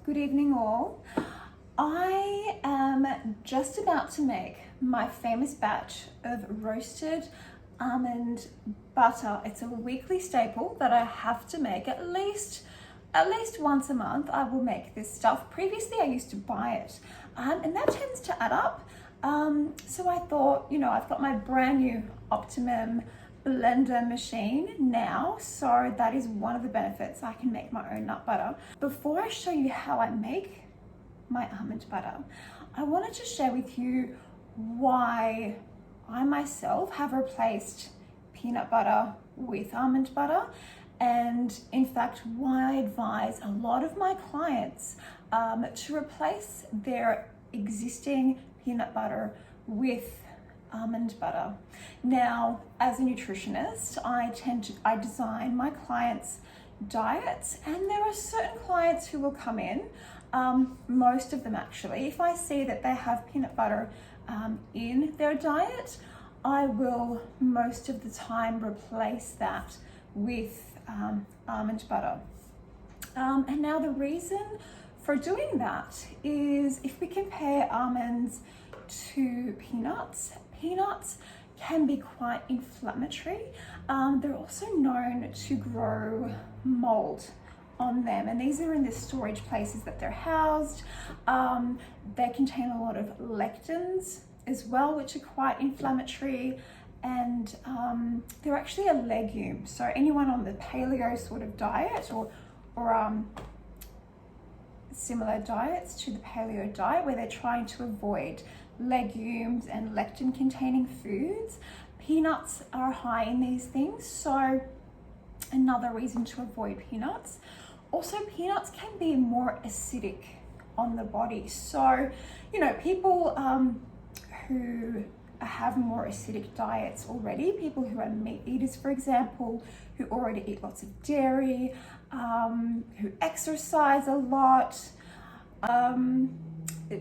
Good evening all. I am just about to make my famous batch of roasted almond butter. It's a weekly staple that I have to make at least once a month. I will make this stuff. Previously I used to buy it and that tends to add up. So I thought, I've got my brand new Optimum Blender machine now, so that is one of the benefits. I can make my own nut butter. Before I show you how I make my almond butter, I wanted to share with you why I myself have replaced peanut butter with almond butter, and in fact why I advise a lot of my clients to replace their existing peanut butter with almond butter. Now, as a nutritionist, I design my clients' diets, and there are certain clients who will come in, most of them actually, if I see that they have peanut butter in their diet, I will most of the time replace that with almond butter. And now the reason for doing that is if we compare almonds to peanuts, peanuts can be quite inflammatory. They're also known to grow mold on them, and these are in the storage places that they're housed. They contain a lot of lectins as well, which are quite inflammatory, and they're actually a legume. So anyone on the paleo sort of diet or similar diets to the paleo diet where they're trying to avoid legumes and lectin containing foods, peanuts are high in these things, so another reason to avoid peanuts. Also, peanuts can be more acidic on the body, so people who have more acidic diets already, people who are meat eaters, for example, who already eat lots of dairy, who exercise a lot,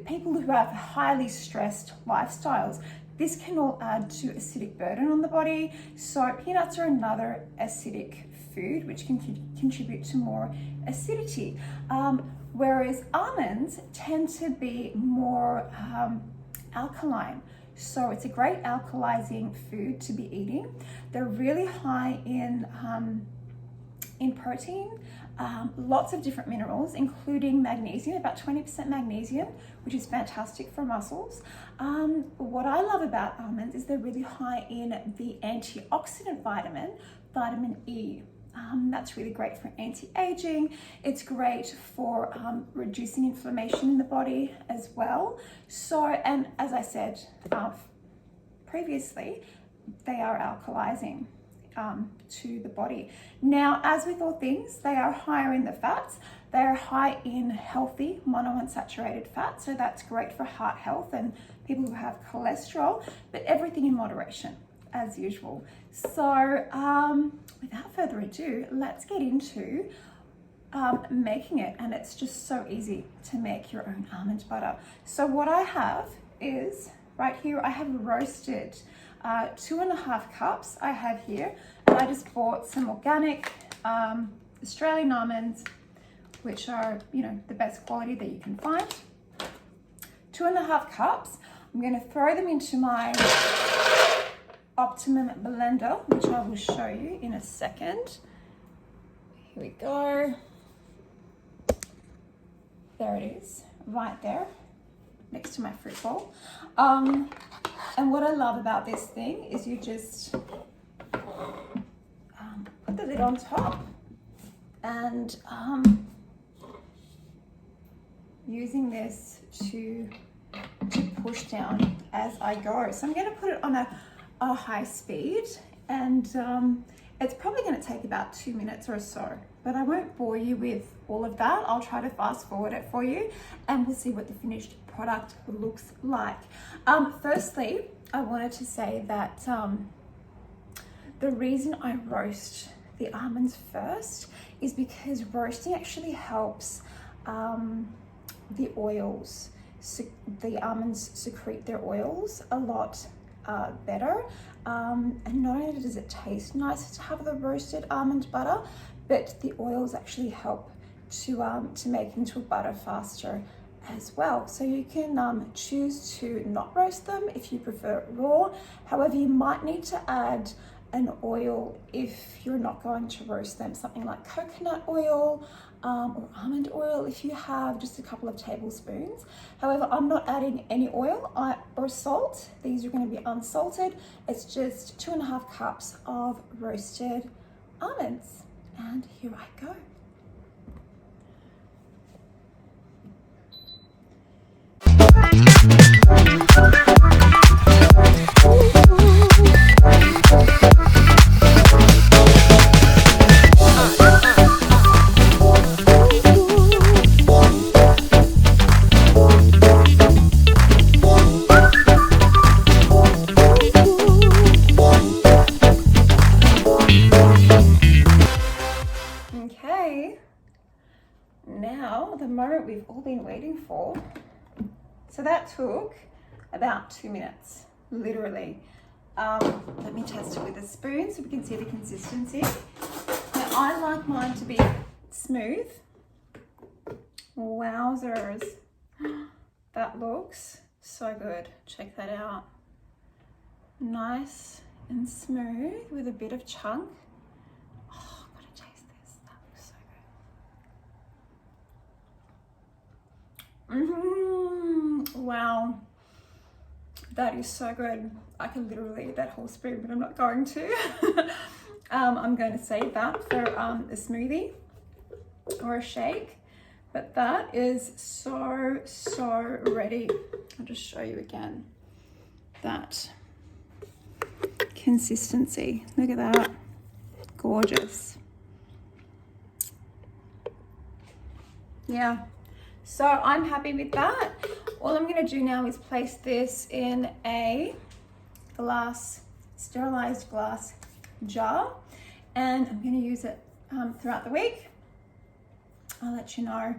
people who have highly stressed lifestyles, this can all add to acidic burden on the body. So peanuts are another acidic food which can contribute to more acidity, whereas almonds tend to be more alkaline. So it's a great alkalizing food to be eating. They're really high in protein, lots of different minerals, including magnesium, about 20% magnesium, which is fantastic for muscles. What I love about almonds is they're really high in the antioxidant vitamin E. That's really great for anti-aging. It's great for reducing inflammation in the body as well. So, and as I said previously, they are alkalizing to the body. Now, as with all things, they are higher in the fats. They are high in healthy monounsaturated fat, so that's great for heart health and people who have cholesterol, but everything in moderation, as usual. So without further ado, let's get into making it, and it's just so easy to make your own almond butter. So what I have is, right here, I have roasted 2.5 cups I have here, and I just bought some organic Australian almonds, which are, the best quality that you can find. 2.5 cups. I'm going to throw them into my Optimum Blender, which I will show you in a second. Here we go. There it is, right there, next to my fruit bowl. And what I love about this thing is you just put the lid on top and using this to push down as I go. So I'm going to put it on a high speed, and it's probably going to take about 2 minutes or so, but I won't bore you with all of that. I'll try to fast forward it for you, and we'll see what the finished product looks like. Firstly, I wanted to say that the reason I roast the almonds first is because roasting actually helps the oils, the almonds secrete their oils a lot better, and not only does it taste nice to have the roasted almond butter, but the oils actually help to make into a butter faster as well. So you can choose to not roast them if you prefer raw. However, you might need to add an oil if you're not going to roast them, something like coconut oil or almond oil if you have just a couple of tablespoons. However, I'm not adding any oil or salt. These are going to be unsalted. It's just 2.5 cups of roasted almonds. And here I go. Okay, now the moment we've all been waiting for. So that took about 2 minutes, literally. Let me test it with a spoon so we can see the consistency. Now, I like mine to be smooth. Wowzers, that looks so good. Check that out. Nice and smooth with a bit of chunk. Oh, I've got to taste this. That looks so good. Wow, that is so good. I can literally eat that whole spoon, but I'm not going to. I'm going to save that for a smoothie or a shake. But that is so ready. I'll just show you again that consistency. Look at that, gorgeous. Yeah, so I'm happy with that. All I'm going to do now is place this in a sterilized glass jar, and I'm going to use it throughout the week. I'll let you know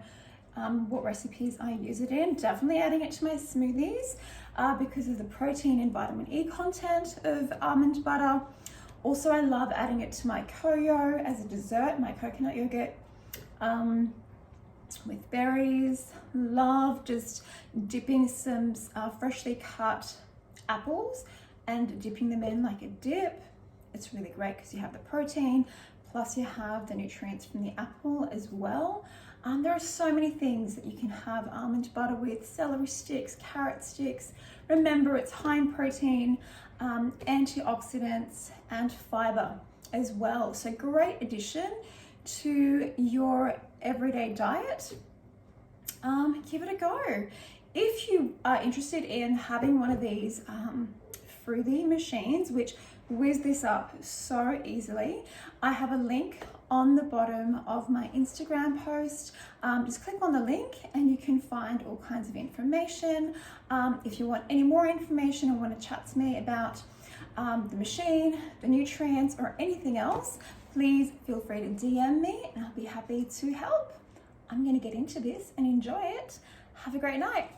what recipes I use it in. Definitely adding it to my smoothies because of the protein and vitamin E content of almond butter. Also, I love adding it to my koyo as a dessert, my coconut yogurt with berries. Love just dipping some freshly cut apples and dipping them in like a dip. It's really great because you have the protein, plus you have the nutrients from the apple as well. There are so many things that you can have almond butter with: celery sticks, carrot sticks. Remember, it's high in protein, antioxidants, and fiber as well. So great addition to your everyday diet. Give it a go. If you are interested in having one of these fruity machines, which whiz this up so easily, I have a link on the bottom of my Instagram post. Just click on the link and you can find all kinds of information. If you want any more information or want to chat to me about the machine, the nutrients, or anything else, please feel free to DM me and I'll be happy to help. I'm going to get into this and enjoy it. Have a great night.